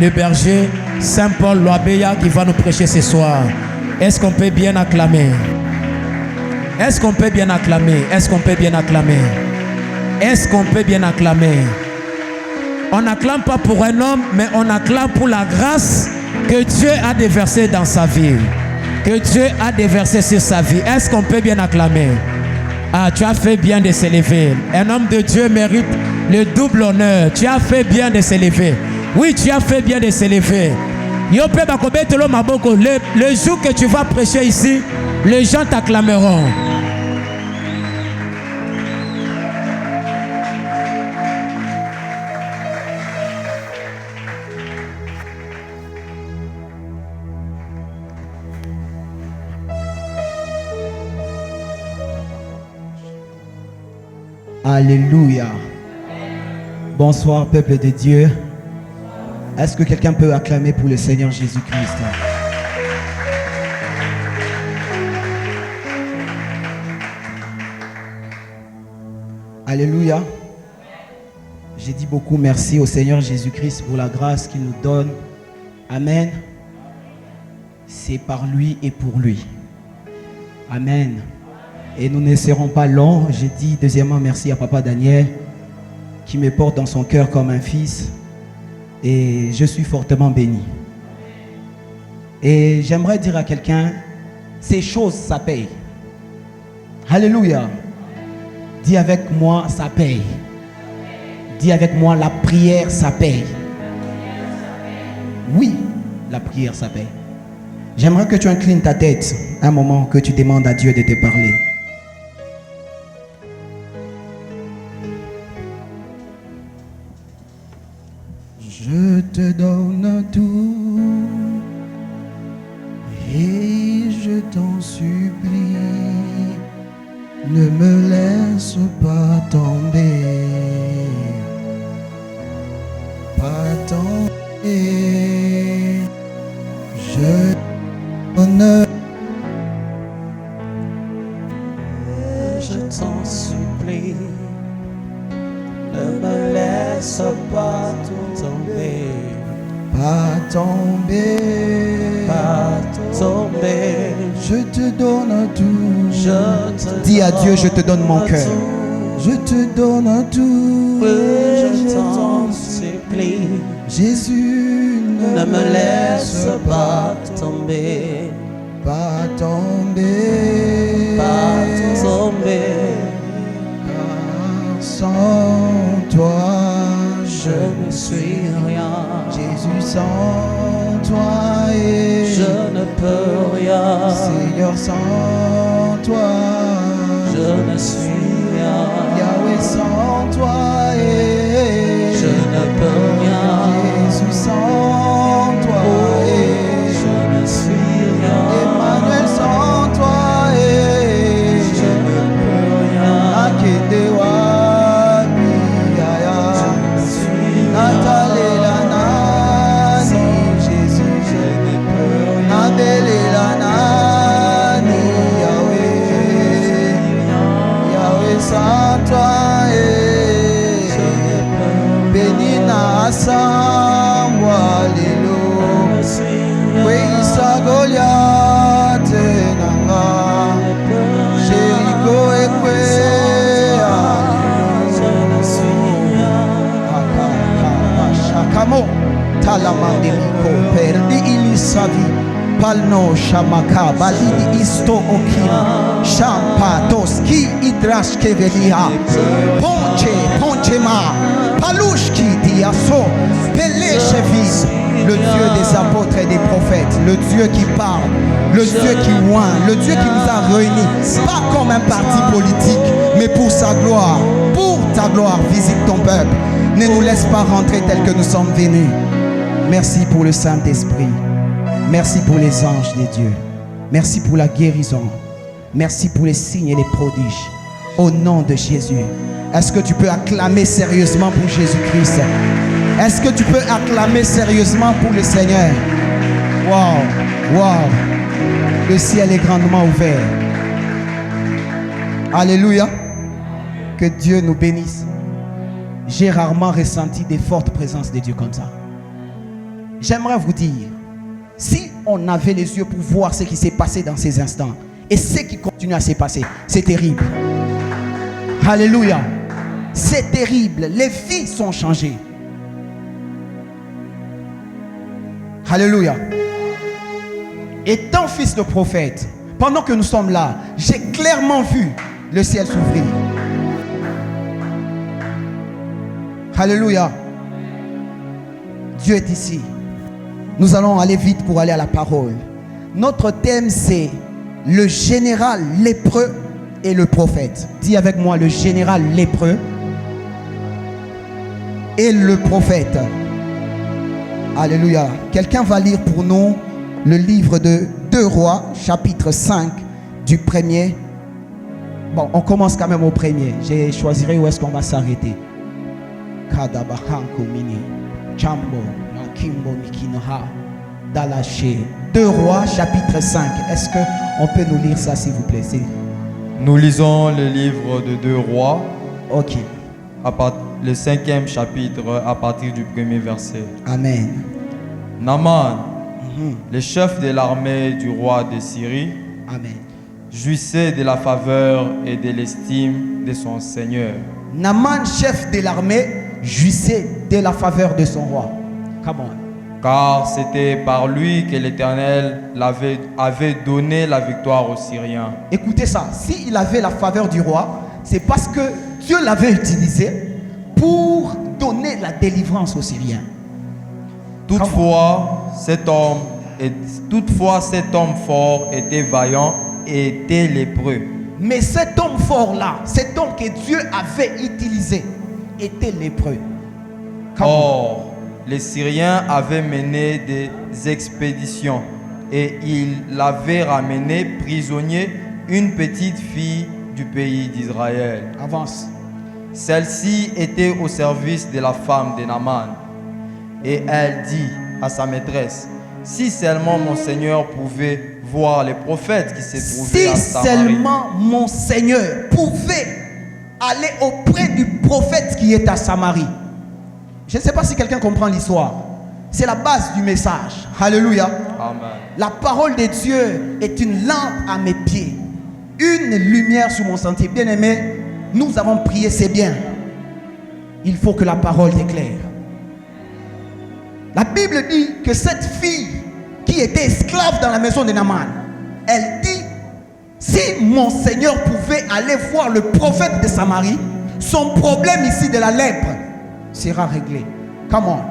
le berger Saint-Paul Loabeya qui va nous prêcher ce soir. Est-ce qu'on peut bien acclamer? Est-ce qu'on peut bien acclamer? Est-ce qu'on peut bien acclamer? Est-ce qu'on peut bien acclamer? On n'acclame pas pour un homme, mais on acclame pour la grâce que Dieu a déversée dans sa vie. Que Dieu a déversée sur sa vie. Est-ce qu'on peut bien acclamer? Ah, tu as fait bien de s'élever. Un homme de Dieu mérite le double honneur. Tu as fait bien de s'élever. Oui, tu as fait bien de s'élever. Le jour que tu vas prêcher ici, les gens t'acclameront. Alléluia. Bonsoir peuple de Dieu. Est-ce que quelqu'un peut acclamer pour le Seigneur Jésus-Christ? Alléluia. J'ai dit beaucoup merci au Seigneur Jésus-Christ pour la grâce qu'il nous donne. Amen. C'est par lui et pour lui. Amen. Et nous ne serons pas longs. J'ai dit deuxièmement merci à Papa Daniel qui me porte dans son cœur comme un fils. Et je suis fortement béni. Et j'aimerais dire à quelqu'un, ces choses, ça paye. Alléluia. Dis avec moi, ça paye. Dis avec moi, la prière, ça paye. Oui, la prière, ça paye. J'aimerais que tu inclines ta tête un moment, que tu demandes à Dieu de te parler. Je te donne tout et je t'en supplie, ne me laisse pas tomber, pas tomber. Je donne, je t'en supplie, ne me laisse pas tomber, pas tomber, pas tomber. Je te donne tout. Dis à Dieu, je te donne mon cœur. Je te donne tout. Je t'en supplie. Jésus, ne me laisse pas tomber, pas tomber, pas tomber. Car sans toi, je ne suis rien. Jésus, sans toi, je ne peux rien. Seigneur, sans toi, je ne suis rien. Yahweh, sans toi, je ne peux rien. Jésus, sans toi, je ne suis rien. Emmanuel, sans toi, je ne peux rien. Akedewa, Biyaya, Natalela, Nani, Jésus, je ne peux rien. Nabelela, Nani, Yahweh, Yahweh, sans toi, je ne peux rien. Bénina, Assamwa, Lelo, Weisa, Goliath, Nanga, Jericho, Ekwe, Shakamo, Talamandiko, Perdi Ilisavi, Palno, Shamaka, Balidi Isto Okim, Shampa, Toski, Idrashke Velia, Ponche, Ponchema, Palushki, Diaso, Pelechevis, le Dieu des apôtres et des prophètes, le Dieu qui parle, le Dieu qui oint, le Dieu qui nous a réunis, pas comme un parti politique, mais pour sa gloire, pour ta gloire, visite ton peuple. Ne nous laisse pas rentrer tel que nous sommes venus. Merci pour le Saint-Esprit. Merci pour les anges de Dieu. Merci pour la guérison. Merci pour les signes et les prodiges. Au nom de Jésus. Est-ce que tu peux acclamer sérieusement pour Jésus-Christ? Est-ce que tu peux acclamer sérieusement pour le Seigneur? Wow, wow. Le ciel est grandement ouvert. Alléluia. Que Dieu nous bénisse. J'ai rarement ressenti des fortes présences de Dieu comme ça. J'aimerais vous dire, si on avait les yeux pour voir ce qui s'est passé dans ces instants et ce qui continue à se passer, c'est terrible. Alléluia. C'est terrible. Les vies sont changées. Alléluia. Étant fils de prophète, pendant que nous sommes là, j'ai clairement vu le ciel s'ouvrir. Alléluia. Dieu est ici. Nous allons aller vite pour aller à la parole. Notre thème, c'est le général lépreux et le prophète. Dis avec moi, le général lépreux et le prophète. Alléluia. Quelqu'un va lire pour nous le livre de 2 Rois, chapitre 5, du premier. Bon, on commence quand même au premier. Je choisirai où est-ce qu'on va s'arrêter. Kadabahanko mini. Chambo, Nakimbo Mikinoha, Dalaché. 2 Rois, chapitre 5. Est-ce qu'on peut nous lire ça, s'il vous plaît? Nous lisons le livre de 2 Rois, Ok. le 5e chapitre, à partir du premier verset. Amen. Naaman, le chef de l'armée du roi de Syrie, Amen. jouissait de la faveur et de l'estime de son Seigneur. Naaman, chef de l'armée, jouissait de la faveur de son roi. Come on. Car c'était par lui que l'Éternel avait donné la victoire aux Syriens. Écoutez ça, s'il avait la faveur du roi, c'est parce que Dieu l'avait utilisé pour donner la délivrance aux Syriens. Toutefois, cet homme fort était vaillant et était lépreux. Mais cet homme fort-là, cet homme que Dieu avait utilisé, était lépreux. Or, les Syriens avaient mené des expéditions et ils avaient ramené prisonnier une petite fille du pays d'Israël. Avance. Celle-ci était au service de la femme de Naaman. Et elle dit à sa maîtresse, si seulement mon Seigneur pouvait voir les prophètes qui se trouvaient à Si Samarie. seulement mon Seigneur pouvait aller auprès du prophète qui est à Samarie. Je ne sais pas si quelqu'un comprend l'histoire. C'est la base du message. Alléluia. Amen. La parole de Dieu est une lampe à mes pieds, une lumière sur mon sentier. Bien-aimé, nous avons prié, c'est bien. Il faut que la parole t'éclaire. La Bible dit que cette fille qui était esclave dans la maison de Naaman, elle dit, si mon Seigneur pouvait aller voir le prophète de Samarie, son problème ici de la lèpre sera réglé. Comment?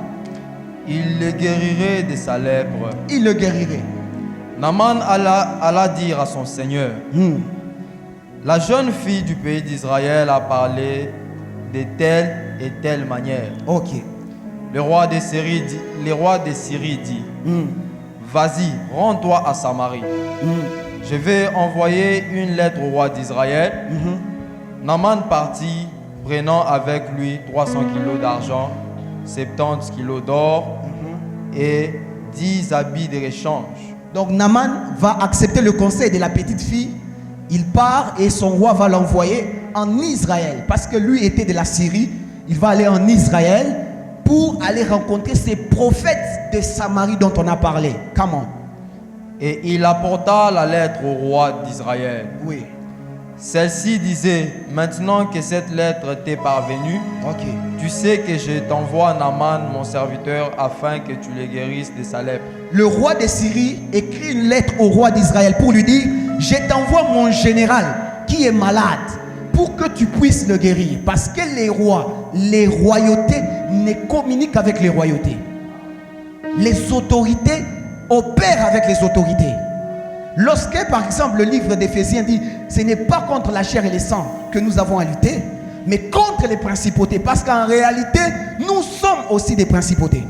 Il le guérirait de sa lèpre. Il le guérirait. Naaman alla dire à son Seigneur, la jeune fille du pays d'Israël a parlé de telle et telle manière. Ok. Le roi de Syrie dit, vas-y, rends-toi à Samarie. Je vais envoyer une lettre au roi d'Israël. Naaman partit, prenant avec lui 300 kilos d'argent, 70 kilos d'or et 10 habits de rechange. Donc Naaman va accepter le conseil de la petite fille. Il part et son roi va l'envoyer en Israël. Parce que lui était de la Syrie. Il va aller en Israël pour aller rencontrer ces prophètes de Samarie dont on a parlé. Comment? Et il apporta la lettre au roi d'Israël. Oui. Celle-ci disait, maintenant que cette lettre t'est parvenue, tu sais que je t'envoie Naaman, mon serviteur, afin que tu le guérisses de sa lèpre. Le roi de Syrie écrit une lettre au roi d'Israël pour lui dire, je t'envoie mon général qui est malade pour que tu puisses le guérir. Parce que les rois, les royautés ne communiquent qu'avec les royautés. Les autorités opèrent avec les autorités. Lorsque, par exemple, le livre d'Éphésiens dit, ce n'est pas contre la chair et le sang que nous avons à lutter, mais contre les principautés. Parce qu'en réalité, nous sommes aussi des principautés.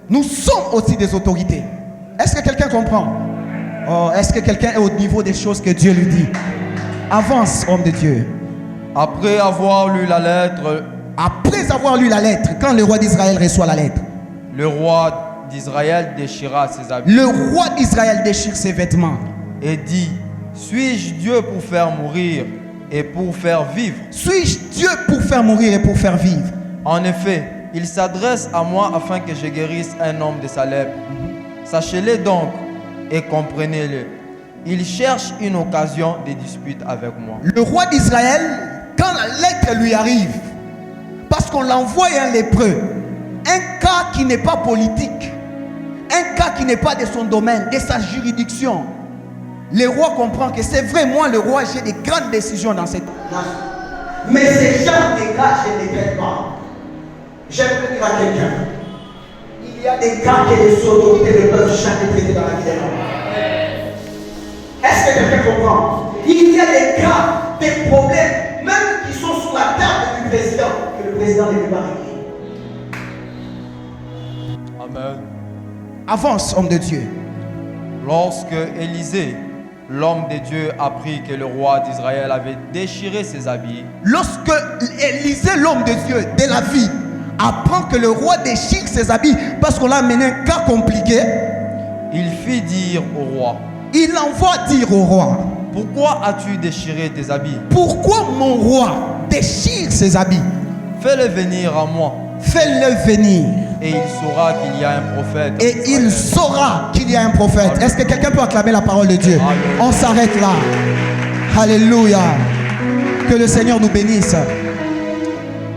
Nous sommes aussi des autorités. Est-ce que quelqu'un comprend? Oh, est-ce que quelqu'un est au niveau des choses que Dieu lui dit? Avance, homme de Dieu. Après avoir lu la lettre, quand le roi d'Israël reçoit la lettre, le roi d'Israël déchira ses habits. Le roi d'Israël déchire ses vêtements et dit, suis-je Dieu pour faire mourir et pour faire vivre? Suis-je Dieu pour faire mourir et pour faire vivre? En effet, Il s'adresse à moi afin que je guérisse un homme de sa lèpre. Sachez-le donc et comprenez-le. Il cherche une occasion de dispute avec moi. Le roi d'Israël, quand la lettre lui arrive, parce qu'on l'envoie un lépreux, un cas qui n'est pas politique, un cas qui n'est pas de son domaine, de sa juridiction, le roi comprend que c'est vrai, moi le roi, j'ai des grandes décisions dans cette nation. Mais ces gens de cas, je ne les traite pas. J'aimerais dire à quelqu'un, il y a des cas que les autorités ne peuvent jamais traiter dans la vie des hommes. Est-ce que quelqu'un comprend? Il y a des cas, des problèmes, même qui sont sur la table du président, que le président ne peut pas régler. Amen. Avance, homme de Dieu. Lorsque Élisée, l'homme de Dieu, apprit que le roi d'Israël avait déchiré ses habits, Lorsque Élisée, l'homme de Dieu, de la vie, apprend que le roi déchire ses habits parce qu'on l'a amené un cas compliqué, il fit dire au roi: il envoie dire au roi, pourquoi as-tu déchiré tes habits? pourquoi mon roi déchire ses habits? Fais-le venir à moi, Fais-le venir. et il saura qu'il y a un prophète. en Et Israël. il saura qu'il y a un prophète. Amen. Est-ce que quelqu'un peut acclamer la parole de Dieu? Amen. On s'arrête là. Alléluia. Que le Seigneur nous bénisse.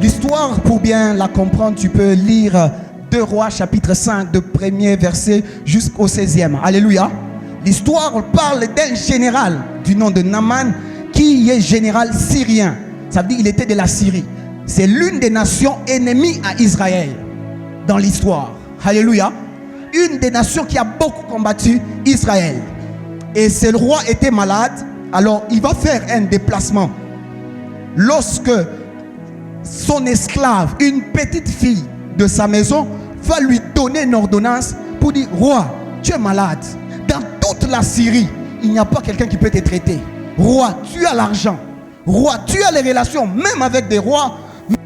L'histoire, pour bien la comprendre, tu peux lire 2 Rois chapitre 5, de premier verset jusqu'au 16e. Alléluia. L'histoire parle d'un général du nom de Naaman qui est général syrien. Ça veut dire qu'il était de la Syrie. C'est l'une des nations ennemies à Israël dans l'histoire. Alléluia. Une des nations qui a beaucoup combattu Israël. Et ce roi était malade. Alors il va faire un déplacement. Lorsque son esclave, une petite fille de sa maison, va lui donner une ordonnance pour dire: roi, tu es malade. Dans toute la Syrie, il n'y a pas quelqu'un qui peut te traiter. Roi, tu as l'argent. Roi, tu as les relations, même avec des rois.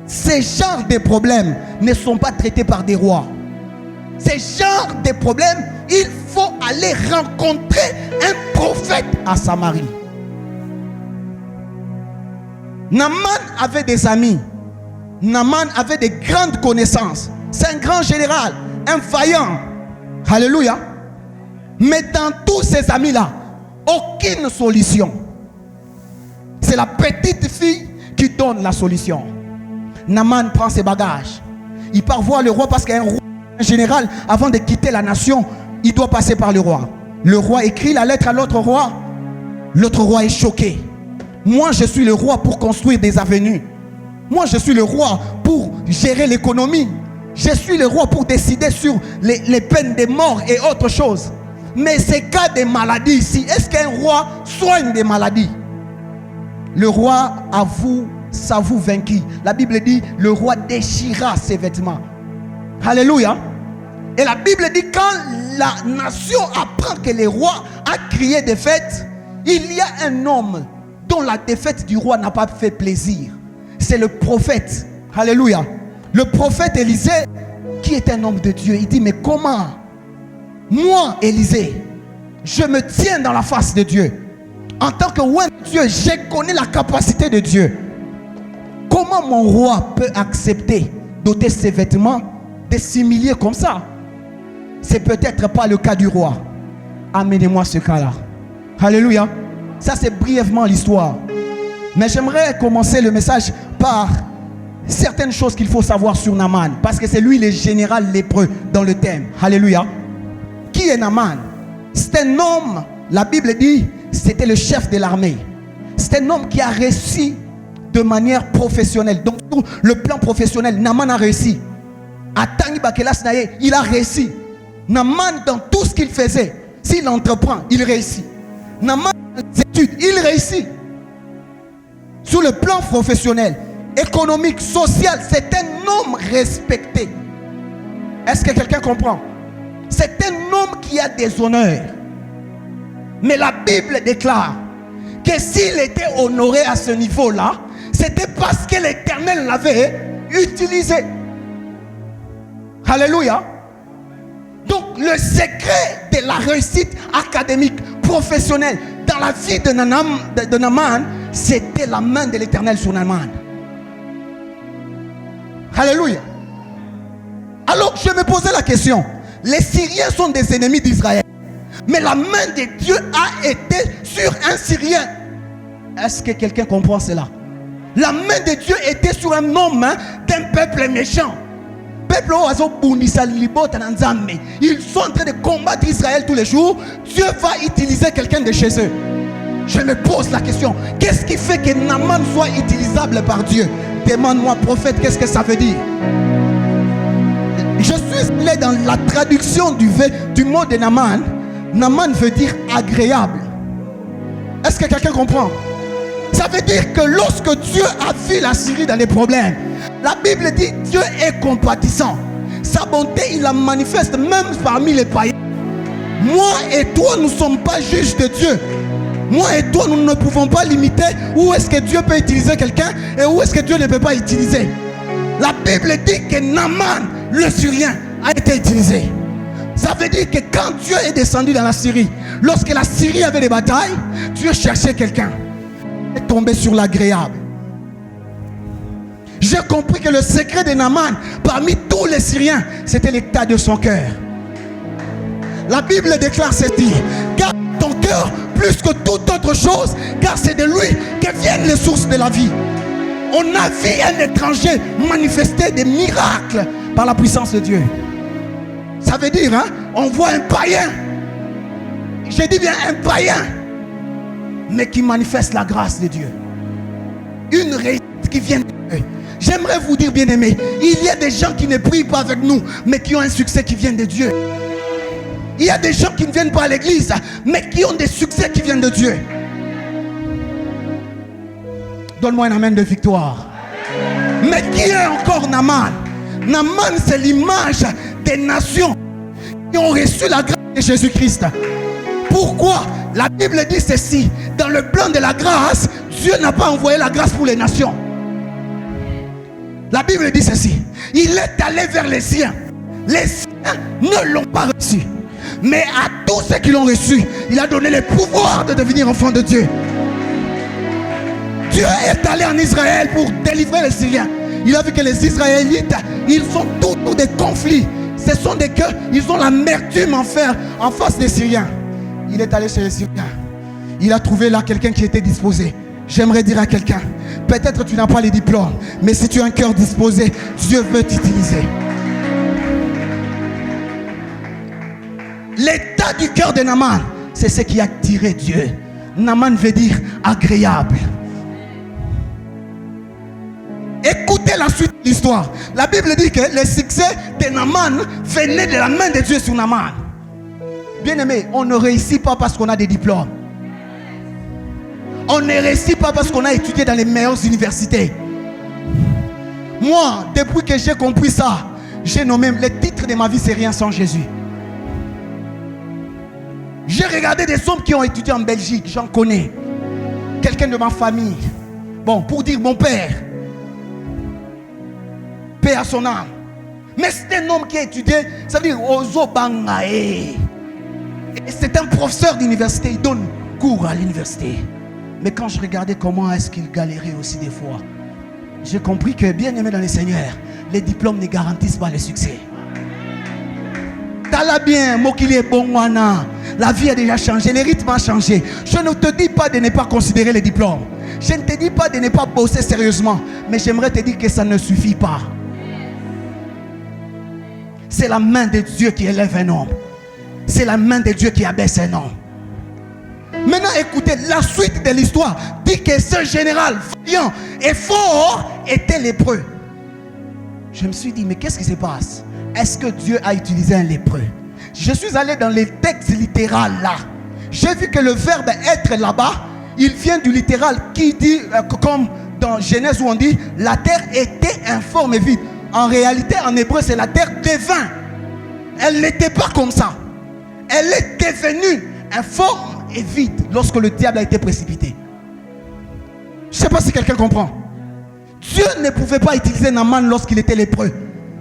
Ces genres de problèmes ne sont pas traités par des rois. Ces genres de problèmes, il faut aller rencontrer un prophète à Samarie. Naaman avait des amis. Naaman avait de grandes connaissances. C'est un grand général, un vaillant. Alléluia. Mais dans tous ces amis-là, aucune solution. C'est la petite fille qui donne la solution. Naaman prend ses bagages. Il part voir le roi parce qu'un roi, un général, avant de quitter la nation, il doit passer par le roi. Le roi écrit la lettre à l'autre roi. L'autre roi est choqué. Moi, je suis le roi pour construire des avenues. Moi, je suis le roi pour gérer l'économie. Je suis le roi pour décider sur les peines de mort et autres choses. Mais ces cas de maladies ici, est-ce qu'un roi soigne des maladies? Le roi s'avoue vaincu. La Bible dit, le roi déchira ses vêtements. Alléluia. Et la Bible dit, quand la nation apprend que le roi a crié défaite, il y a un homme dont la défaite du roi n'a pas fait plaisir. C'est le prophète. Alléluia. Le prophète Élisée, qui est un homme de Dieu, il dit: mais comment moi, Élisée, je me tiens dans la face de Dieu en tant que roi de Dieu, j'ai connu la capacité de Dieu. Comment mon roi peut accepter d'ôter ses vêtements, de s'humilier comme ça? C'est peut-être pas le cas du roi. Amenez-moi ce cas-là. Alléluia. Ça, c'est brièvement l'histoire. Mais j'aimerais commencer le message par certaines choses qu'il faut savoir sur Naaman, parce que c'est lui le général lépreux dans le thème. Alléluia. Qui est Naaman? C'est un homme, la Bible dit, c'était le chef de l'armée. C'est un homme qui a réussi de manière professionnelle. Donc, sur le plan professionnel, Naaman a réussi. À Tangi Bakelas Naye, il a réussi. Naaman, dans tout ce qu'il faisait, s'il entreprend, il réussit. Naaman, dans les études, il réussit. Sur le plan professionnel, économique, social, c'est un homme respecté. Est-ce que quelqu'un comprend? C'est un homme qui a des honneurs. Mais la Bible déclare que s'il était honoré à ce niveau-là, c'était parce que l'Éternel l'avait utilisé. Alléluia. Donc le secret de la réussite académique, professionnelle dans la vie de Naaman, c'était la main de l'Éternel sur Naaman. Alléluia. Alors je me posais la question. Les Syriens sont des ennemis d'Israël. Mais la main de Dieu a été sur un Syrien. Est-ce que quelqu'un comprend cela? La main de Dieu était sur un homme d'un peuple méchant. Ils sont en train de combattre Israël tous les jours. Dieu va utiliser quelqu'un de chez eux. Je me pose la question. Qu'est-ce qui fait que Naaman soit utilisable par Dieu? Demande-moi, prophète, qu'est-ce que ça veut dire? Je suis allé dans la traduction du mot de Naaman. Naaman veut dire agréable. Est-ce que quelqu'un comprend? Ça veut dire que lorsque Dieu a vu la Syrie dans les problèmes, la Bible dit Dieu est compatissant. Sa bonté, il la manifeste même parmi les païens. Moi et toi, nous ne sommes pas juges de Dieu. Moi et toi, nous ne pouvons pas limiter où est-ce que Dieu peut utiliser quelqu'un et où est-ce que Dieu ne peut pas utiliser. La Bible dit que Naaman, le Syrien, a été utilisé. Ça veut dire que quand Dieu est descendu dans la Syrie, lorsque la Syrie avait des batailles, Dieu cherchait quelqu'un. Il est tombé sur l'agréable. J'ai compris que le secret de Naaman, parmi tous les Syriens, c'était l'état de son cœur. La Bible déclare ceci: garde ton cœur plus que toute autre chose, car c'est de lui que viennent les sources de la vie. On a vu un étranger manifester des miracles par la puissance de Dieu. Ça veut dire, on voit un païen, je dis bien un païen, mais qui manifeste la grâce de Dieu. Une réussite qui vient de Dieu. J'aimerais vous dire, bien-aimés, il y a des gens qui ne prient pas avec nous, mais qui ont un succès qui vient de Dieu. Il y a des gens qui ne viennent pas à l'église, mais qui ont des succès qui viennent de Dieu. Donne-moi un amen de victoire. Mais qui est encore Naaman? Naaman, c'est l'image des nations qui ont reçu la grâce de Jésus-Christ. Pourquoi? La Bible dit ceci: dans le plan de la grâce, Dieu n'a pas envoyé la grâce pour les nations. La Bible dit ceci: il est allé vers les siens. Les siens ne l'ont pas reçu, mais à tous ceux qui l'ont reçu, il a donné le pouvoir de devenir enfants de Dieu. Dieu est allé en Israël pour délivrer les Syriens. Il a vu que les Israélites, ils sont tous des conflits. Ce sont des cœurs, ils ont l'amertume en face des Syriens. Il est allé chez les Syriens. Il a trouvé là quelqu'un qui était disposé. J'aimerais dire à quelqu'un, peut-être tu n'as pas les diplômes, mais si tu as un cœur disposé, Dieu veut t'utiliser. L'état du cœur de Naaman, c'est ce qui a attiré Dieu. Naaman veut dire agréable. Écoutez la suite de l'histoire. La Bible dit que le succès de Naaman venait de la main de Dieu sur Naaman. Bien-aimé, on ne réussit pas parce qu'on a des diplômes. On ne réussit pas parce qu'on a étudié dans les meilleures universités. Moi, depuis que j'ai compris ça, j'ai nommé le titre de ma vie, c'est rien sans Jésus. J'ai regardé des hommes qui ont étudié en Belgique, j'en connais. Quelqu'un de ma famille. Bon, pour dire mon père. Paix à son âme. Mais c'est un homme qui a étudié, ça veut dire Ozo Bangae. Et c'est un professeur d'université, il donne cours à l'université. Mais quand je regardais comment est-ce qu'il galérait aussi des fois, j'ai compris que, bien aimé dans le Seigneur, les diplômes ne garantissent pas le succès. T'as bien, Mokili Bongwana. La vie a déjà changé, le rythme a changé. Je ne te dis pas de ne pas considérer les diplômes. Je ne te dis pas de ne pas bosser sérieusement. Mais j'aimerais te dire que ça ne suffit pas. C'est la main de Dieu qui élève un homme. C'est la main de Dieu qui abaisse un homme. Maintenant écoutez, la suite de l'histoire dit que ce général vaillant et fort était lépreux. Je me suis dit, mais qu'est-ce qui se passe? Est-ce que Dieu a utilisé un lépreux? Je suis allé dans les textes littéraux là. J'ai vu que le verbe être là-bas, il vient du littéral qui dit, comme dans Genèse où on dit, la terre était informe et vide. En réalité, en hébreu, c'est la terre devint. Elle n'était pas comme ça. Elle est devenue informe et vide lorsque le diable a été précipité. Je ne sais pas si quelqu'un comprend. Dieu ne pouvait pas utiliser Naaman lorsqu'il était lépreux.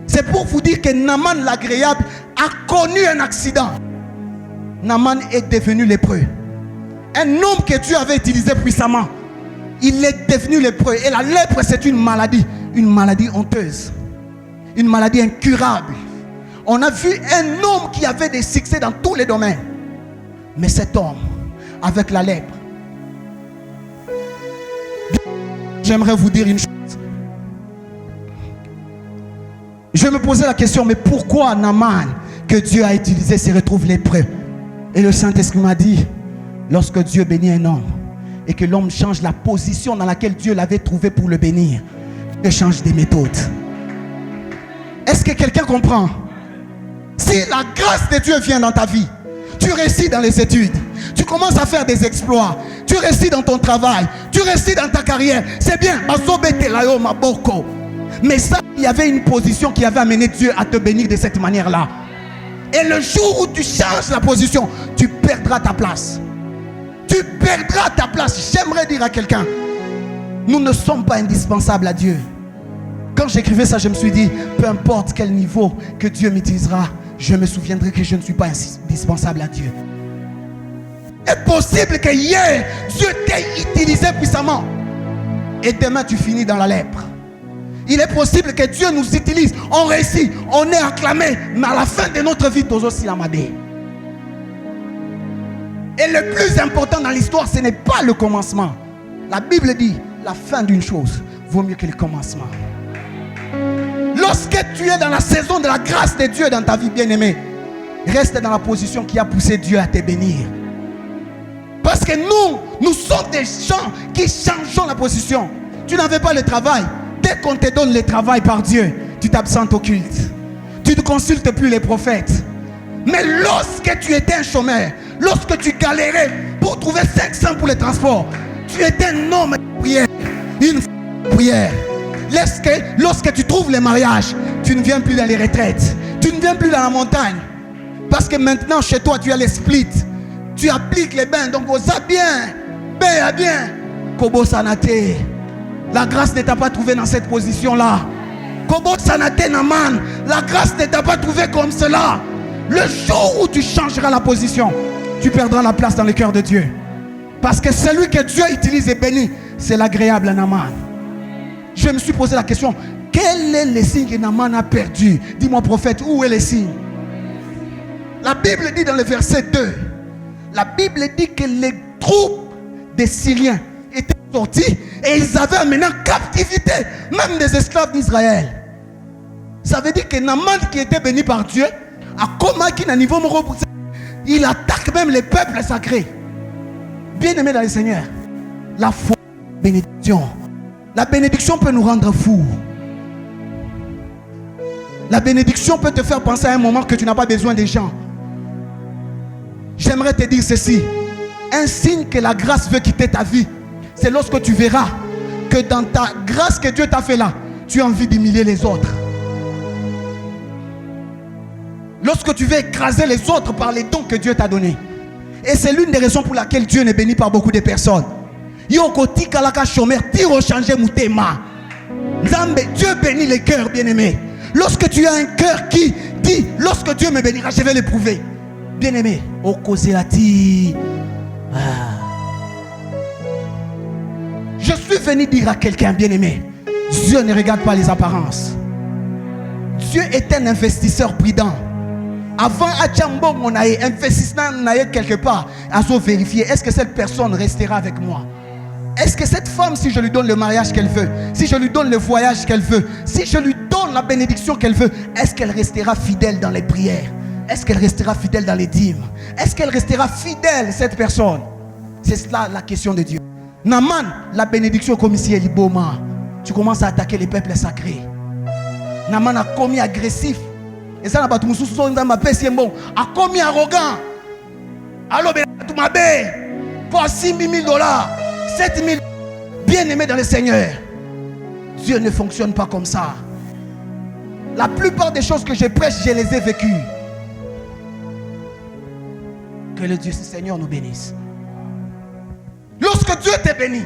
C'est pour vous dire que Naaman l'agréable a connu un accident. Naaman est devenu lépreux. Un homme que Dieu avait utilisé puissamment, il est devenu lépreux. Et la lèpre, c'est une maladie honteuse. Une maladie incurable. On a vu un homme qui avait des succès dans tous les domaines. Mais cet homme, avec la lèpre, j'aimerais vous dire une chose. Je me posais la question, mais pourquoi Naaman, que Dieu a utilisé, se retrouve lépreux? Et le Saint-Esprit m'a dit, lorsque Dieu bénit un homme, et que l'homme change la position dans laquelle Dieu l'avait trouvé pour le bénir, Dieu change des méthodes. Est-ce que quelqu'un comprend? Si la grâce de Dieu vient dans ta vie, tu réussis dans les études, tu commences à faire des exploits, tu réussis dans ton travail, tu réussis dans ta carrière, c'est bien. Mais ça, il y avait une position qui avait amené Dieu à te bénir de cette manière-là. Et le jour où tu changes la position, tu perdras ta place. Tu perdras ta place. J'aimerais dire à quelqu'un, nous ne sommes pas indispensables à Dieu. Quand j'écrivais ça, je me suis dit, peu importe quel niveau que Dieu m'utilisera, je me souviendrai que je ne suis pas indispensable à Dieu. C'est possible que hier, Dieu t'ait utilisé puissamment et demain tu finis dans la lèpre. Il est possible que Dieu nous utilise, on réussit, on est acclamé, mais à la fin de notre vie, tous aussi la madé. Et le plus important dans l'histoire, ce n'est pas le commencement. La Bible dit, la fin d'une chose vaut mieux que le commencement. Lorsque tu es dans la saison de la grâce de Dieu dans ta vie, bien-aimée, reste dans la position qui a poussé Dieu à te bénir. Parce que nous sommes des gens qui changeons la position. Tu n'avais pas le travail. Dès qu'on te donne le travail par Dieu, tu t'absentes au culte. Tu ne consultes plus les prophètes. Mais lorsque tu étais un chômeur, lorsque tu galérais pour trouver 500 pour les transports, tu étais un homme de prière, une femme de prière. Lorsque tu trouves les mariages, tu ne viens plus dans les retraites, tu ne viens plus dans la montagne. Parce que maintenant chez toi tu as les splits, tu appliques les bains, donc ça bien, bien. Kobo Sanate, la grâce ne t'a pas trouvé dans cette position-là. Kobo Sanate Naaman, la grâce ne t'a pas trouvé comme cela. Le jour où tu changeras la position, tu perdras la place dans le cœur de Dieu. Parce que celui que Dieu utilise et bénit, c'est l'agréable Naaman. Je me suis posé la question, quel est le signe que Naaman a perdu? Dis-moi prophète, où est le signe? La Bible dit dans le verset 2, la Bible dit que les troupes des Syriens étaient sortis et ils avaient amené en captivité même des esclaves d'Israël. Ça veut dire que Naaman qui était béni par Dieu, à Komaki na niveau il attaque même les peuples sacrés. Bien-aimés dans le Seigneur, la foi, bénédiction. La bénédiction peut nous rendre fous. La bénédiction peut te faire penser à un moment que tu n'as pas besoin des gens. J'aimerais te dire ceci. Un signe que la grâce veut quitter ta vie, c'est lorsque tu verras que dans ta grâce que Dieu t'a fait là, tu as envie d'humilier les autres. Lorsque tu veux écraser les autres par les dons que Dieu t'a donnés. Et c'est l'une des raisons pour laquelle Dieu n'est béni par beaucoup de personnes. Dieu bénit les cœurs, bien-aimés. Lorsque tu as un cœur qui dit, lorsque Dieu me bénira, je vais l'éprouver. Bien-aimé, je suis venu dire à quelqu'un, bien-aimé, Dieu ne regarde pas les apparences. Dieu est un investisseur prudent. Avant Adjambo, on a investi quelque part, à se vérifier, est-ce que cette personne restera avec moi? Est-ce que cette femme, si je lui donne le mariage qu'elle veut, si je lui donne le voyage qu'elle veut, si je lui donne la bénédiction qu'elle veut, est-ce qu'elle restera fidèle dans les prières? Est-ce qu'elle restera fidèle dans les dîmes? Est-ce qu'elle restera fidèle, cette personne? C'est cela la question de Dieu. Naaman, la bénédiction comme ici, elle est beau. Tu commences à attaquer les peuples sacrés. Naaman a commis agressif. Et ça n'a pas tout le monde a commis arrogant. Alors, tu m'as pour 6 000 $, 7 000. Bien-aimé dans le Seigneur, Dieu ne fonctionne pas comme ça. La plupart des choses que je prêche, je les ai vécues. Que le Dieu, Seigneur, nous bénisse. Lorsque Dieu te bénit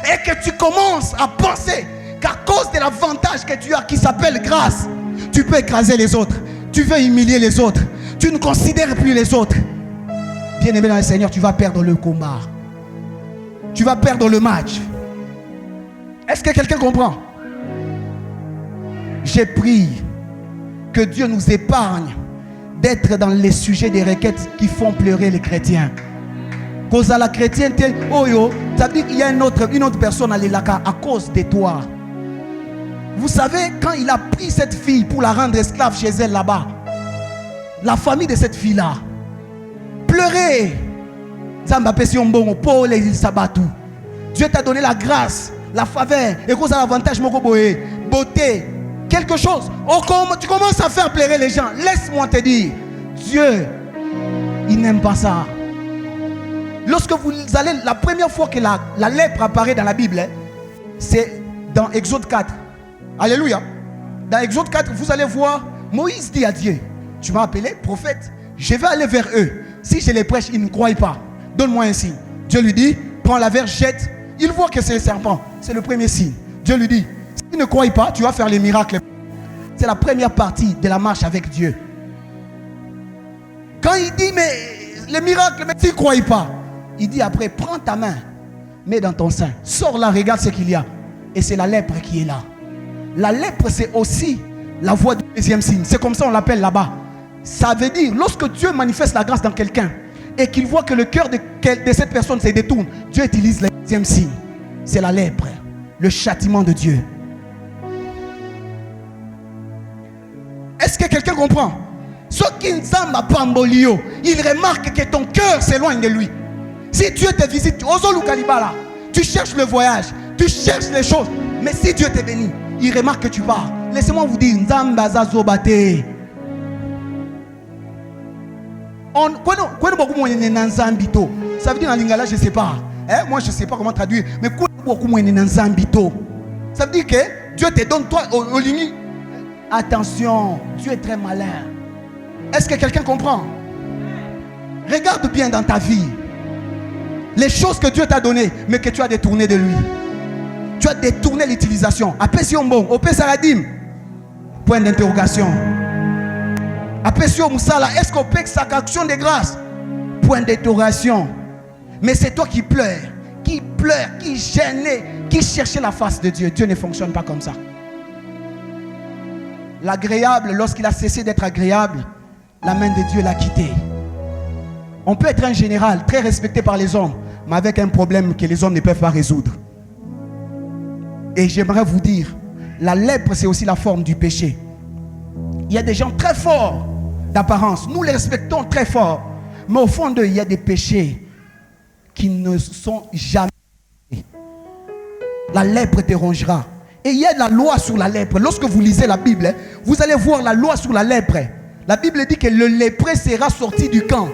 et que tu commences à penser qu'à cause de l'avantage que tu as qui s'appelle grâce, tu peux écraser les autres, tu veux humilier les autres, tu ne considères plus les autres. Bien-aimé dans le Seigneur, tu vas perdre le combat. Tu vas perdre le match. Est-ce que quelqu'un comprend? J'ai pris que Dieu nous épargne d'être dans les sujets des requêtes qui font pleurer les chrétiens. Cause à la chrétienté, oh yo, ça veut dire qu'il y a une autre personne à l'élaka à cause de toi. Vous savez, quand il a pris cette fille pour la rendre esclave chez elle là-bas, la famille de cette fille-là pleurait. Dieu t'a donné la grâce, la faveur, et cause à l'avantage, beauté, quelque chose. Oh, tu commences à faire pleurer les gens. Laisse-moi te dire, Dieu, il n'aime pas ça. Lorsque vous allez, la première fois que la lèpre apparaît dans la Bible, c'est dans Exode 4. Alléluia. Dans Exode 4, vous allez voir, Moïse dit à Dieu, tu m'as appelé prophète, je vais aller vers eux. Si je les prêche, ils ne croient pas. Donne-moi un signe. Dieu lui dit, prends la verge, jette. Il voit que c'est le serpent. C'est le premier signe. Dieu lui dit, s'ils ne croient pas, tu vas faire les miracles. C'est la première partie de la marche avec Dieu. Quand il dit, mais les miracles, mais s'ils ne croient pas, il dit après, prends ta main, mets dans ton sein, sors là, regarde ce qu'il y a. Et c'est la lèpre qui est là. La lèpre, c'est aussi la voie du deuxième signe. C'est comme ça on l'appelle là-bas. Ça veut dire, lorsque Dieu manifeste la grâce dans quelqu'un et qu'il voit que le cœur de cette personne se détourne, Dieu utilise le deuxième signe. C'est la lèpre, le châtiment de Dieu. Est-ce que quelqu'un comprend? Ce qui ne s'en pas mbolio, il remarque que ton cœur s'éloigne de lui. Si Dieu te visite, tu cherches le voyage, tu cherches les choses. Mais si Dieu te bénit, il remarque que tu pars. Laissez-moi vous dire, Nzambaza Zobate. Ça veut dire en lingala, je ne sais pas. Moi, je ne sais pas comment traduire. Mais ça veut dire que Dieu te donne toi au limite. Attention, Dieu est très malin. Est-ce que quelqu'un comprend? Regarde bien dans ta vie les choses que Dieu t'a données, mais que tu as détourné de lui. Tu as détourné l'utilisation. Apession bon, opesaradim. Point d'interrogation. Apession musala, est-ce qu'on peut sa action de grâce? Point d'interrogation. Mais c'est toi qui pleures, qui gênait, qui cherchait la face de Dieu. Dieu ne fonctionne pas comme ça. L'agréable, lorsqu'il a cessé d'être agréable, la main de Dieu l'a quitté. On peut être un général très respecté par les hommes, mais avec un problème que les hommes ne peuvent pas résoudre. Et j'aimerais vous dire, la lèpre, c'est aussi la forme du péché. Il y a des gens très forts d'apparence, nous les respectons très fort, mais au fond d'eux, il y a des péchés qui ne sont jamais. La lèpre te rongera. Et il y a la loi sur la lèpre. Lorsque vous lisez la Bible, vous allez voir la loi sur la lèpre. La Bible dit que le lépreux sera sorti du camp.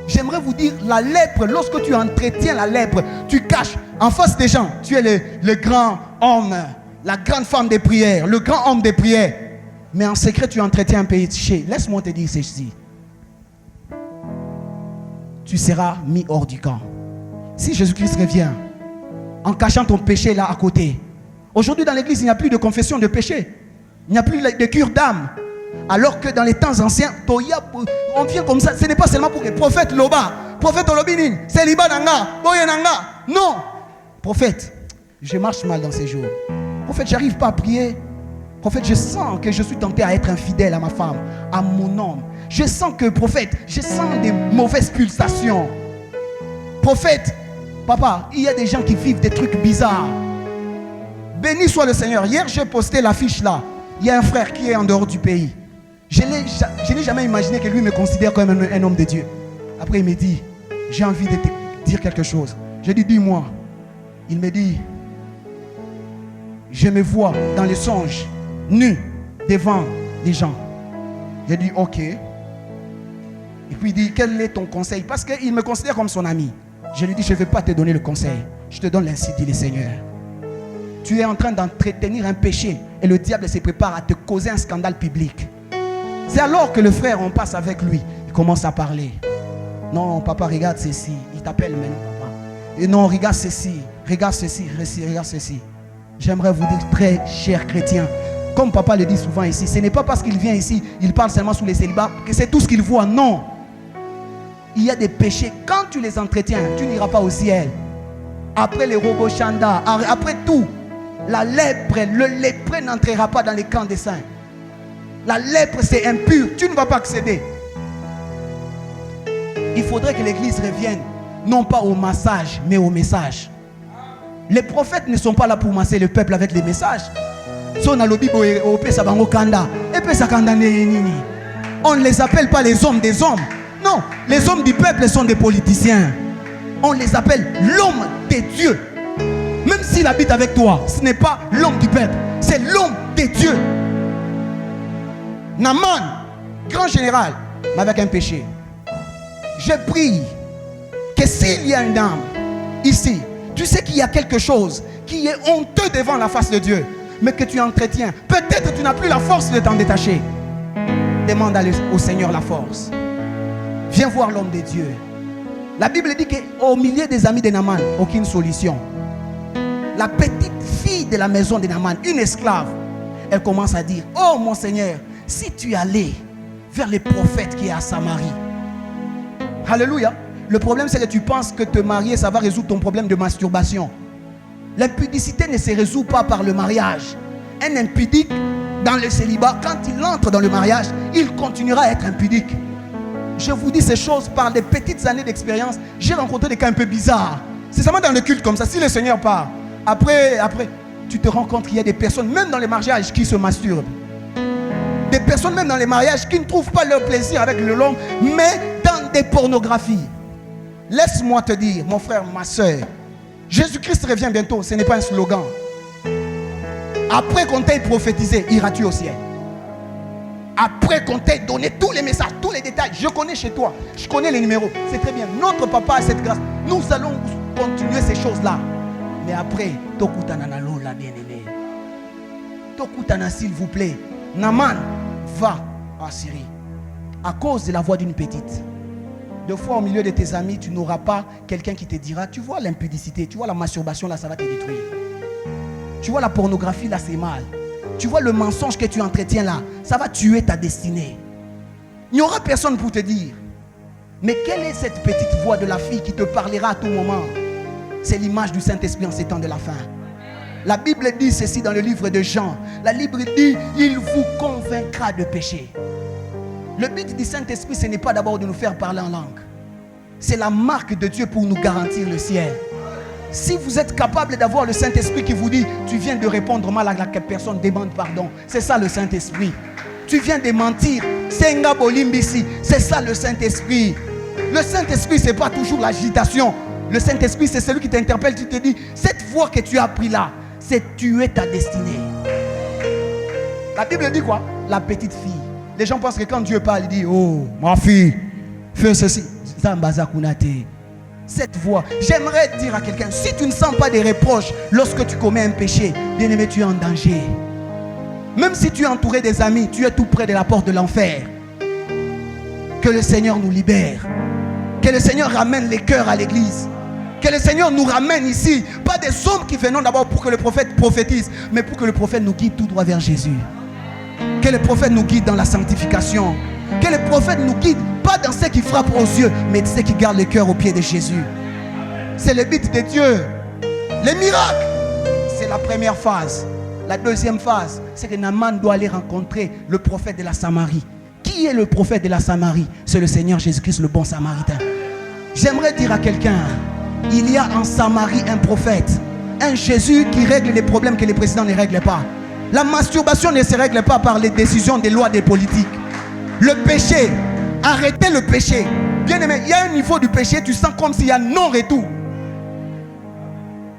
J'aimerais vous dire, la lèpre, lorsque tu entretiens la lèpre, tu caches en face des gens. Tu es le grand homme, la grande femme des prières, le grand homme des prières. Mais en secret, tu entretiens un péché. Laisse-moi te dire ceci. Tu seras mis hors du camp. Si Jésus-Christ revient, en cachant ton péché là à côté. Aujourd'hui dans l'église, il n'y a plus de confession de péché. Il n'y a plus de cure d'âme. Alors que dans les temps anciens, on vient comme ça. Ce n'est pas seulement pour les prophètes Loba, prophète Olobinin, Célibat Nanga, Boye Nanga. Non. Prophète, je marche mal dans ces jours. Prophète, j'arrive pas à prier. Prophète, je sens que je suis tenté à être infidèle à ma femme, à mon homme. Je sens que, prophète, je sens des mauvaises pulsations. Prophète, papa, il y a des gens qui vivent des trucs bizarres. Béni soit le Seigneur. Hier, j'ai posté l'affiche là. Il y a un frère qui est en dehors du pays. Je n'ai jamais imaginé que lui me considère comme un homme de Dieu. Après, il me dit, j'ai envie de te dire quelque chose. Je lui dis, dis-moi. Il me dit, je me vois dans les songes, nu, devant les gens. J'ai dit, ok. Et puis il dit, quel est ton conseil? Parce qu'il me considère comme son ami. Je lui dis, je ne vais pas te donner le conseil. Je te donne l'ainsi dit le Seigneur. Tu es en train d'entretenir un péché et le diable se prépare à te causer un scandale public. C'est alors que le frère, on passe avec lui. Il commence à parler. Non, papa, regarde ceci. Il t'appelle maintenant, papa. Et non, regarde ceci. Regarde ceci, regarde ceci. J'aimerais vous dire, très chers chrétiens, comme papa le dit souvent ici, ce n'est pas parce qu'il vient ici, il parle seulement sous les célibats, que c'est tout ce qu'il voit. Non. Il y a des péchés. Quand tu les entretiens, tu n'iras pas au ciel. Après les robots chanda, après tout, la lèpre, le lépreux n'entrera pas dans les camps des saints. La lèpre, c'est impur. Tu ne vas pas accéder. Il faudrait que l'église revienne, non pas au massage, mais au message. Les prophètes ne sont pas là pour masser le peuple avec les messages. On ne les appelle pas les hommes des hommes. Non, les hommes du peuple sont des politiciens. On les appelle l'homme des dieux. Même s'il habite avec toi, ce n'est pas l'homme du peuple, c'est l'homme des dieux. Naaman, grand général, mais avec un péché. Je prie que s'il y a une âme ici, tu sais qu'il y a quelque chose qui est honteux devant la face de Dieu, mais que tu entretiens. Peut-être tu n'as plus la force de t'en détacher. Demande au Seigneur la force. Viens voir l'homme de Dieu. La Bible dit qu'au milieu des amis de Naaman, aucune solution. La petite fille de la maison de Naaman, une esclave, elle commence à dire: oh mon Seigneur, si tu allais vers le prophète qui est à Samarie. Alléluia. Le problème, c'est que tu penses que te marier, ça va résoudre ton problème de masturbation. L'impudicité ne se résout pas par le mariage. Un impudique dans le célibat, quand il entre dans le mariage, il continuera à être impudique. Je vous dis ces choses par des petites années d'expérience. J'ai rencontré des cas un peu bizarres. C'est seulement dans le culte comme ça. Si le Seigneur part, après, tu te rends compte qu'il y a des personnes, même dans les mariages, qui se masturbent. Des personnes, même dans les mariages, qui ne trouvent pas leur plaisir avec le l'homme, mais dans des pornographies. Laisse-moi te dire, mon frère, ma soeur, Jésus-Christ revient bientôt. Ce n'est pas un slogan. Après qu'on t'ait prophétisé, iras-tu au ciel? Après qu'on t'ait donné tous les messages, tous les détails, je connais chez toi, je connais les numéros, c'est très bien. Notre papa a cette grâce. Nous allons continuer ces choses-là. Mais après, Tokutana la bien-aimée. Tokutana, s'il vous plaît. Naaman va en Syrie à cause de la voix d'une petite. Deux fois au milieu de tes amis, tu n'auras pas quelqu'un qui te dira: tu vois l'impudicité, tu vois la masturbation, là ça va te détruire. Tu vois la pornographie, là c'est mal. Tu vois le mensonge que tu entretiens là, ça va tuer ta destinée. Il n'y aura personne pour te dire. Mais quelle est cette petite voix de la fille qui te parlera à tout moment? C'est l'image du Saint-Esprit en ces temps de la fin. La Bible dit ceci dans le livre de Jean. La Bible dit: il vous convaincra de péché. Le but du Saint-Esprit, ce n'est pas d'abord de nous faire parler en langue. C'est la marque de Dieu pour nous garantir le ciel. Si vous êtes capable d'avoir le Saint-Esprit qui vous dit: tu viens de répondre mal à la personne, demande pardon. C'est ça le Saint-Esprit. Tu viens de mentir, Senga Bolimbisi. C'est ça le Saint-Esprit. Le Saint-Esprit, ce n'est pas toujours l'agitation. Le Saint-Esprit, c'est celui qui t'interpelle. Tu te dis: cette voie que tu as prise là, c'est tuer ta destinée. La Bible dit quoi? La petite fille. Les gens pensent que quand Dieu parle, il dit: oh, ma fille, fais ceci. Cette voix, j'aimerais dire à quelqu'un: si tu ne sens pas des reproches lorsque tu commets un péché, bien-aimé, tu es en danger. Même si tu es entouré des amis, tu es tout près de la porte de l'enfer. Que le Seigneur nous libère. Que le Seigneur ramène les cœurs à l'église. Que le Seigneur nous ramène ici. Pas des hommes qui venons d'abord pour que le prophète prophétise, mais pour que le prophète nous guide tout droit vers Jésus. Que le prophète nous guide dans la sanctification. Que le prophète nous guide pas dans ce qui frappe aux yeux, mais ce qui garde le cœur au pied de Jésus. C'est le but de Dieu. Les miracles, c'est la première phase. La deuxième phase, c'est que Naaman doit aller rencontrer le prophète de la Samarie. Qui est le prophète de la Samarie? C'est le Seigneur Jésus-Christ, le bon samaritain. J'aimerais dire à quelqu'un: il y a en Samarie un prophète, un Jésus qui règle les problèmes que les présidents ne règlent pas. La masturbation ne se règle pas par les décisions des lois des politiques. Le péché, arrêtez le péché. Bien aimé, il y a un niveau du péché, tu sens comme s'il y a non-retour.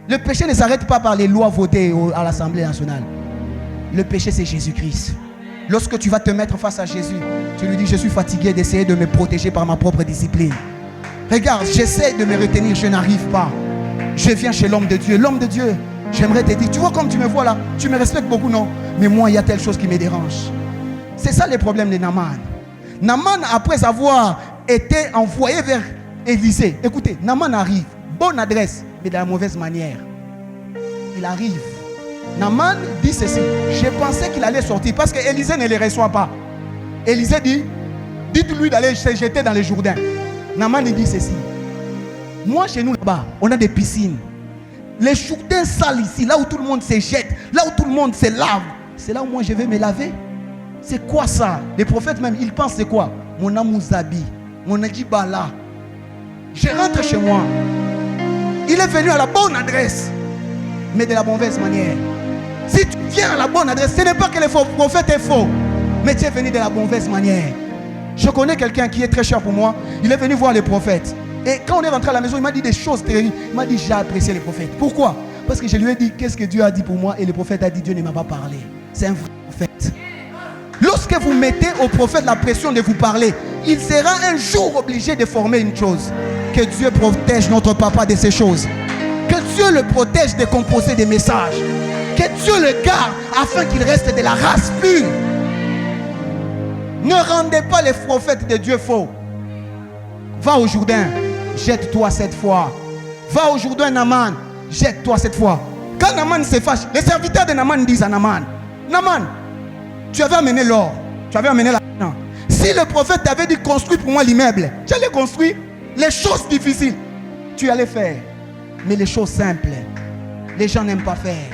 Le péché ne s'arrête pas par les lois votées à l'Assemblée nationale. Le péché, c'est Jésus-Christ. Lorsque tu vas te mettre face à Jésus, tu lui dis: je suis fatigué d'essayer de me protéger par ma propre discipline. Regarde, j'essaie de me retenir, je n'arrive pas. Je viens chez l'homme de Dieu. L'homme de Dieu, j'aimerais te dire: tu vois comme tu me vois là, tu me respectes beaucoup, non? Mais moi, il y a telle chose qui me dérange. C'est ça le problème de Naaman. Naaman, après avoir été envoyé vers Élisée, écoutez, Naaman arrive, bonne adresse, mais de la mauvaise manière. Il arrive. Naaman dit ceci: je pensais qu'il allait sortir parce que Élisée ne les reçoit pas. Élisée dit: dites-lui d'aller se jeter dans le Jourdain. Naaman dit ceci: moi chez nous là-bas, on a des piscines. Les Jourdains sales ici, là où tout le monde se jette, là où tout le monde se lave, c'est là où moi je vais me laver. C'est quoi ça? Les prophètes même, ils pensent c'est quoi? Mon amouzabi, mon adjibala. Je rentre chez moi. Il est venu à la bonne adresse, mais de la mauvaise manière. Si tu viens à la bonne adresse, ce n'est pas que le faux prophète est faux, mais tu es venu de la mauvaise manière. Je connais quelqu'un qui est très cher pour moi. Il est venu voir les prophètes. Et quand on est rentré à la maison, il m'a dit des choses terribles. Il m'a dit, j'ai apprécié les prophètes. Pourquoi? Parce que je lui ai dit, qu'est-ce que Dieu a dit pour moi? Et le prophète a dit, Dieu ne m'a pas parlé. C'est un vrai prophète. Lorsque vous mettez au prophète la pression de vous parler, il sera un jour obligé de former une chose. Que Dieu protège notre papa de ces choses. Que Dieu le protège de composer des messages. Que Dieu le garde afin qu'il reste de la race pure. Ne rendez pas les prophètes de Dieu faux. Va au Jourdain, jette-toi cette fois. Va au Jourdain, Naaman, jette-toi cette fois. Quand Naaman se fâche, les serviteurs de Naaman disent à Naaman, Naaman, tu avais amené l'or, tu avais amené l'argent. Si le prophète t'avait dit construis pour moi l'immeuble, tu allais construire. Les choses difficiles, tu allais faire. Mais les choses simples, les gens n'aiment pas faire.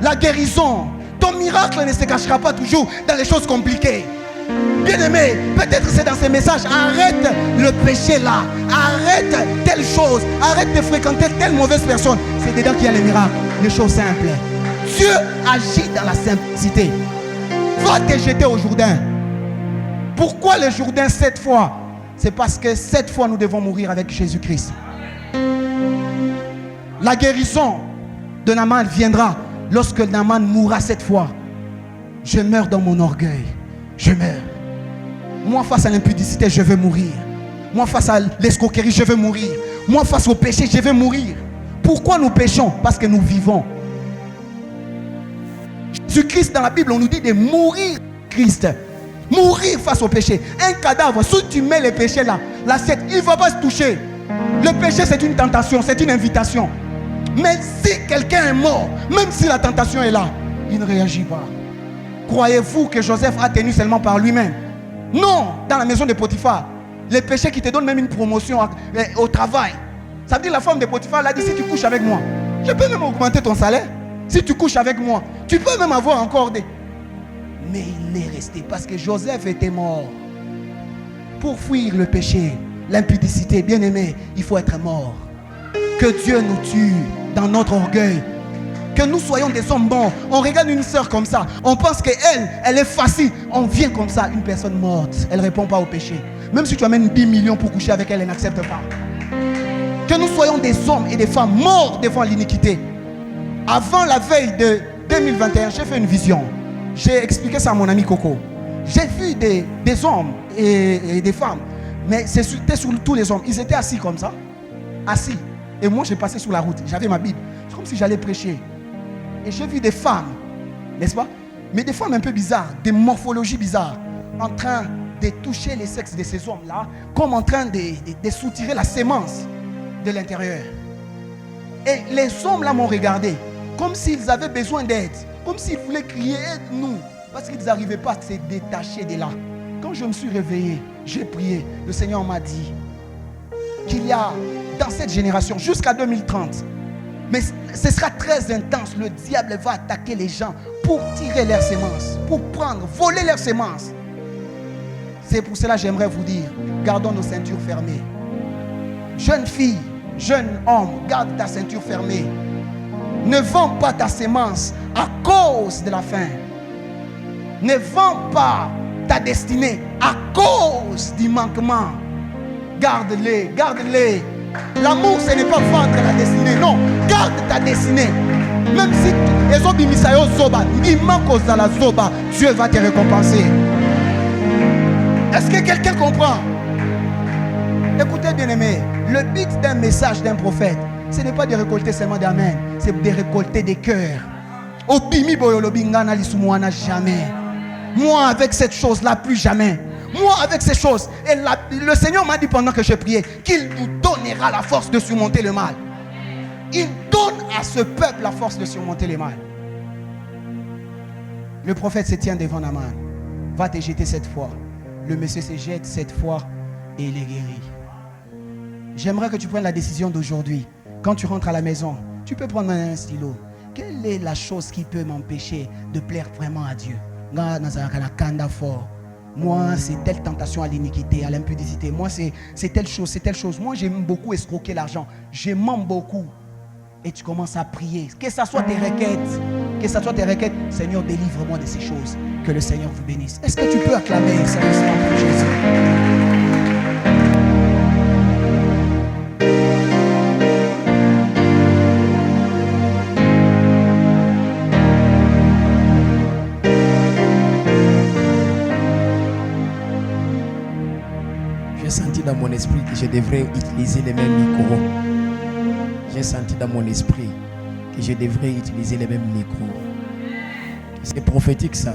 La guérison, ton miracle ne se cachera pas toujours dans les choses compliquées. Bien-aimé, peut-être c'est dans ces messages. Arrête le péché là. Arrête telle chose. Arrête de fréquenter telle mauvaise personne. C'est dedans qu'il y a les miracles, les choses simples. Dieu agit dans la simplicité. Va te jeter au Jourdain. Pourquoi le Jourdain 7 fois? C'est parce que 7 fois nous devons mourir avec Jésus-Christ. La guérison de Naaman viendra lorsque Naaman mourra 7 fois. Je meurs dans mon orgueil. Je meurs. Moi face à l'impudicité, je veux mourir. Moi face à l'escroquerie, je veux mourir. Moi face au péché, je veux mourir. Pourquoi nous péchons? Parce que nous vivons. Jésus-Christ dans la Bible, on nous dit de mourir Christ. Mourir face au péché. Un cadavre, si tu mets le péché là, l'assiette, il ne va pas se toucher. Le péché c'est une tentation, c'est une invitation. Mais si quelqu'un est mort, même si la tentation est là, il ne réagit pas. Croyez-vous que Joseph a tenu seulement par lui-même? Non, dans la maison de Potiphar, les péchés qui te donnent même une promotion au travail. Ça veut dire la femme de Potiphar, elle a dit si tu couches avec moi, je peux même augmenter ton salaire. Si tu couches avec moi, tu peux même avoir encore des... Mais il est resté parce que Joseph était mort. Pour fuir le péché, l'impudicité, bien aimé, il faut être mort. Que Dieu nous tue dans notre orgueil. Que nous soyons des hommes bons. On regarde une sœur comme ça, on pense qu'elle, elle est facile. On vient comme ça, une personne morte, elle ne répond pas au péché. Même si tu amènes 10 millions pour coucher avec elle, elle n'accepte pas. Que nous soyons des hommes et des femmes morts devant l'iniquité. Avant la veille de 2021, j'ai fait une vision. J'ai expliqué ça à mon ami Coco. J'ai vu des hommes et des femmes. Mais c'était sur tous les hommes. Ils étaient assis comme ça. Assis. Et moi, j'ai passé sur la route. J'avais ma Bible. C'est comme si j'allais prêcher. Et j'ai vu des femmes, n'est-ce pas? Mais des femmes un peu bizarres, des morphologies bizarres, en train de toucher les sexes de ces hommes-là, comme en train de soutirer la sémence de l'intérieur. Et les hommes-là m'ont regardé, comme s'ils avaient besoin d'aide, comme s'ils voulaient crier « aide-nous », parce qu'ils n'arrivaient pas à se détacher de là. Quand je me suis réveillé, j'ai prié, le Seigneur m'a dit qu'il y a dans cette génération, jusqu'à 2030, mais ce sera très intense. Le diable va attaquer les gens pour tirer leurs semences, pour prendre, voler leurs semences. C'est pour cela que j'aimerais vous dire, gardons nos ceintures fermées. Jeune fille, jeune homme, garde ta ceinture fermée. Ne vends pas ta semence à cause de la faim. Ne vends pas ta destinée à cause du manquement. Garde-les, garde-les. L'amour, ce n'est pas vendre la destinée. Non, garde ta destinée. Même si Dieu va te récompenser. Est-ce que quelqu'un comprend? Écoutez, bien-aimés, le but d'un message d'un prophète, ce n'est pas de récolter seulement d'amen, c'est de récolter des cœurs. Jamais. Moi, avec cette chose-là, plus jamais. Moi, avec ces choses. Et le Seigneur m'a dit pendant que je priais qu'il nous donnera la force de surmonter le mal. Il donne à ce peuple la force de surmonter le mal. Le prophète se tient devant Naaman. Va te jeter cette fois. Le monsieur se jette cette fois et il est guéri. J'aimerais que tu prennes la décision d'aujourd'hui. Quand tu rentres à la maison, tu peux prendre un stylo. Quelle est la chose qui peut m'empêcher de plaire vraiment à Dieu? nga nazalaka na kanda fort. Moi, c'est telle tentation à l'iniquité, à l'impudicité. Moi, c'est telle chose. Moi, j'aime beaucoup escroquer l'argent. Je mens beaucoup. Et tu commences à prier. Que ça soit tes requêtes. Seigneur, délivre-moi de ces choses. Que le Seigneur vous bénisse. Est-ce que tu peux acclamer sérieusement pour Jésus? J'ai senti dans mon esprit que je devrais utiliser les mêmes micros. J'ai senti dans mon esprit que je devrais utiliser les mêmes micros. C'est prophétique ça.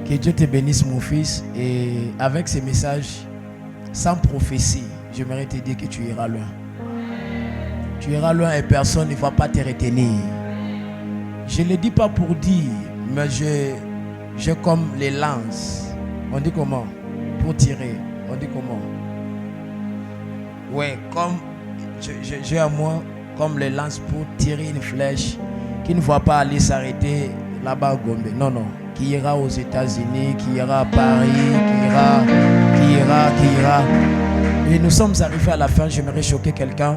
Que Dieu te bénisse mon fils. Et avec ces messages, sans prophétie, j'aimerais te dire que tu iras loin. Tu iras loin et personne ne va pas te retenir. Je ne le dis pas pour dire, mais j'ai comme les lances. On dit comment? Pour tirer. On dit comment? Ouais, comme j'ai à moi comme les lances pour tirer une flèche qui ne va pas aller s'arrêter là-bas à Gombe. Non, non. Qui ira aux États-Unis, qui ira à Paris, qui ira. Et nous sommes arrivés à la fin. J'aimerais choquer quelqu'un.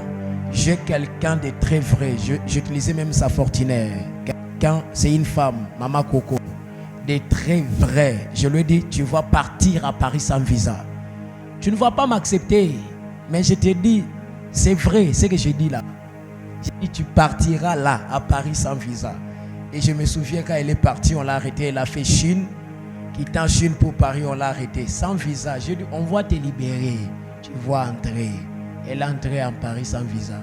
J'ai quelqu'un de très vrai. J'utilisais même sa fortinaire. Quelqu'un, c'est une femme, Maman Coco. De très vrai. Je lui ai dit, tu vas partir à Paris sans visa. Tu ne vas pas m'accepter. Mais je te dis, c'est vrai, ce que je dis là. J'ai dit, tu partiras là, à Paris sans visa. Et je me souviens quand elle est partie, on l'a arrêtée. Elle a fait Chine. Quittant en Chine pour Paris, on l'a arrêtée. Sans visa. J'ai dit, on va te libérer. Tu vas entrer. Elle est entrée en Paris sans visa.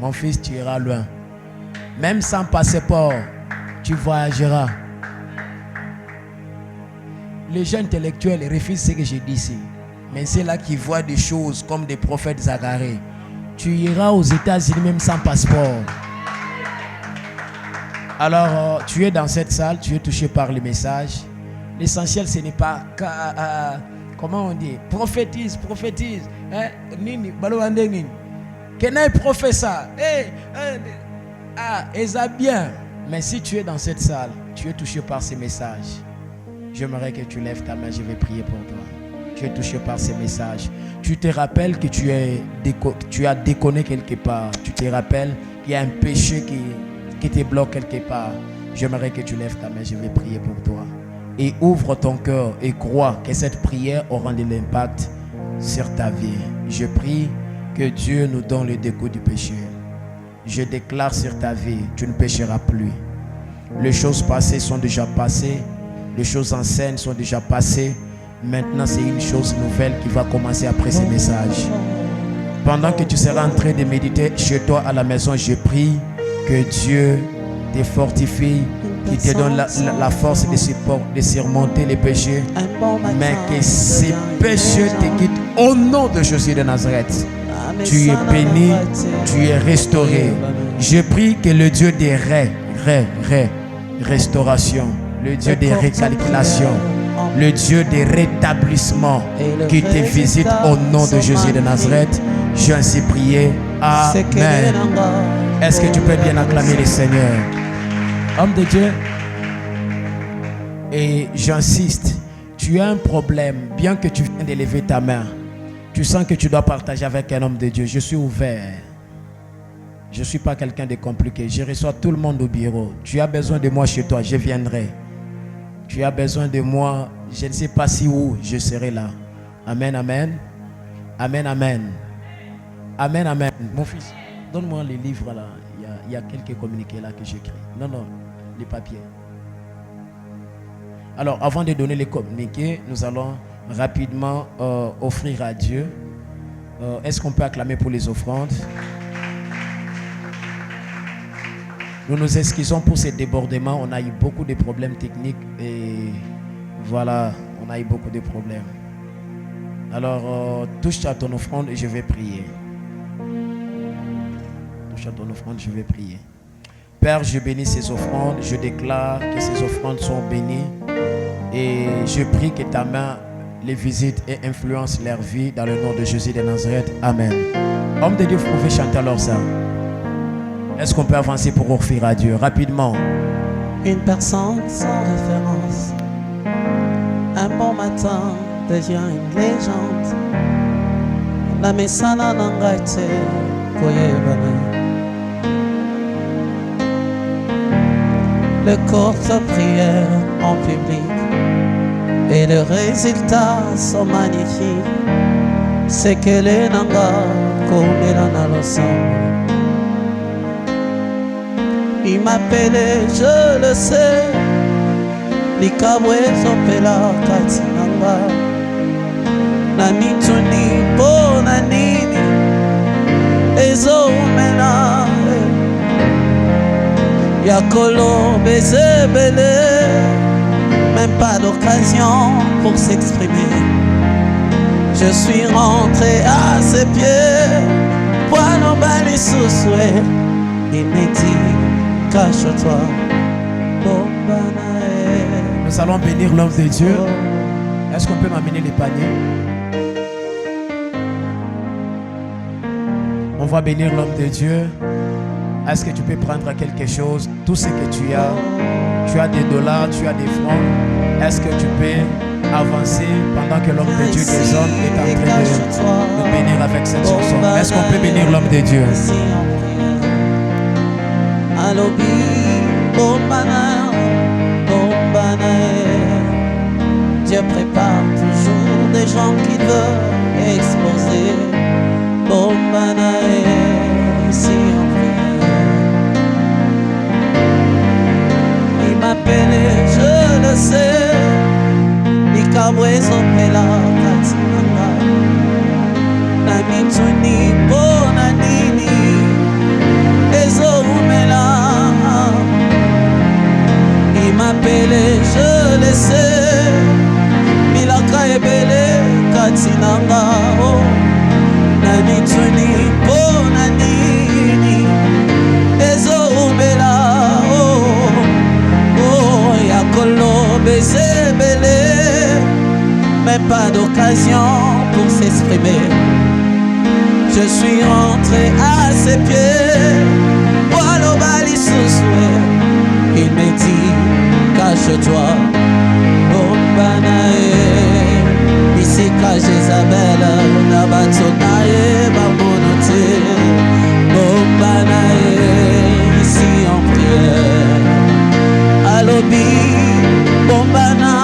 Mon fils, tu iras loin. Même sans passeport, tu voyageras. Les gens intellectuels refusent ce que je dis ici. Mais c'est là qu'ils voient des choses comme des prophètes Zacharie. Tu iras aux États-Unis même sans passeport. Alors, tu es dans cette salle, tu es touché par le message. L'essentiel, ce n'est pas comment on dit? Prophétise. Hein? Nini, balouande nini. Kenai professeur. Eza bien. Mais si tu es dans cette salle, tu es touché par ces messages. J'aimerais que tu lèves ta main, je vais prier pour toi. Tu es touché par ces messages. Tu te rappelles que tu as déconné quelque part. Tu te rappelles qu'il y a un péché qui te bloque quelque part. J'aimerais que tu lèves ta main, je vais prier pour toi. Et ouvre ton cœur et crois que cette prière aura de l'impact sur ta vie. Je prie que Dieu nous donne le dégoût du péché. Je déclare sur ta vie, tu ne pécheras plus. Les choses passées sont déjà passées. Les choses anciennes sont déjà passées. Maintenant, c'est une chose nouvelle qui va commencer après ces messages. Pendant que tu seras en train de méditer chez toi à la maison, je prie que Dieu te fortifie, qu'il te donne la force de surmonter les péchés, mais que ces péchés te quittent au nom de Jésus de Nazareth. Tu es béni, tu es restauré. Je prie que le Dieu des restauration, le Dieu des récalculations, le Dieu des rétablissements qui te visite au nom de Jésus de Nazareth. J'ai ainsi prié. Amen. Est-ce que tu peux bien acclamer le Seigneur? Homme de Dieu. Et j'insiste, tu as un problème, bien que tu viennes d'élever ta main. Tu sens que tu dois partager avec un homme de Dieu. Je suis ouvert. Je ne suis pas quelqu'un de compliqué. Je reçois tout le monde au bureau. Tu as besoin de moi chez toi, je viendrai. Tu as besoin de moi, je ne sais pas si où, je serai là. Amen, amen. Amen, amen. Amen, amen. Mon fils, donne-moi les livres là. Il y a quelques communiqués là que j'écris. Non, les papiers. Alors, avant de donner les communiqués, nous allons rapidement offrir à Dieu. Est-ce qu'on peut acclamer pour les offrandes? Nous nous excusons pour ces débordements. On a eu beaucoup de problèmes techniques et voilà, on a eu beaucoup de problèmes. Alors, touche à ton offrande et je vais prier. Touche à ton offrande, je vais prier. Père, je bénis ces offrandes. Je déclare que ces offrandes sont bénies. Et je prie que ta main les visite et influence leur vie dans le nom de Jésus de Nazareth. Amen. Homme de Dieu, vous pouvez chanter alors ça. Est-ce qu'on peut avancer pour offrir à Dieu rapidement? une personne sans référence. Un bon matin devient une légende. La mesana nangaite koyebana. Le corps de prière en public et les résultats sont magnifiques. C'est que les nangas comme la ensemble. Il m'appelait, je le sais, les cabouets opéla katinanga. Na mituni bona nini, ezo mena. Yakolo bezebele, même pas d'occasion pour s'exprimer. Je suis rentré à ses pieds, poids bali sous souhait. Il me dit, cache-toi, Bombanae. Nous allons bénir l'homme de Dieu. Est-ce qu'on peut m'amener les paniers? On va bénir l'homme de Dieu. Est-ce que tu peux prendre quelque chose? Tout ce que tu as des dollars, tu as des francs. Est-ce que tu peux avancer pendant que l'homme de Dieu des hommes est en train de bénir avec cette chanson? Est-ce qu'on peut bénir l'homme de Dieu? Alobi, Bombana, Bombanae. Dieu prépare toujours des gens qui veulent exploser. Bombanae, ici en prière. Il m'appelait, je le sais. Likabwe zopela katinanga. Na mituni bona nini. Ezo umela. Il m'appelait, je le sais. Milaka ebele katinanga. Oh. Na mituni bona nini. Ezo umela. Oh. Oh. Yakolo bezebele. Même pas d'occasion pour s'exprimer. Je suis rentré à ses pieds. Voilà bali sous souhait. Il me dit, cache-toi, Bombanae. Ici cache Isabelle, Nabatonae, Bamonote. Bombanae, ici en prière. Alobi, Bombana,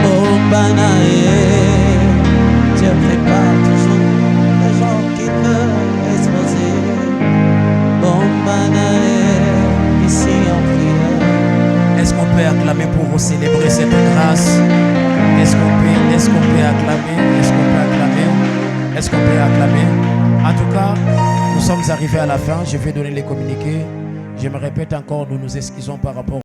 Bombanae. Dieu prépare toujours les gens qui veulent exposer. Bombanae, ici en prière. Est-ce qu'on peut acclamer pour célébrer cette grâce? Est-ce qu'on peut acclamer? Est-ce qu'on peut acclamer? Est-ce qu'on peut acclamer? En tout cas, nous sommes arrivés à la fin. Je vais donner les communiqués. Je me répète encore, nous nous excusons par rapport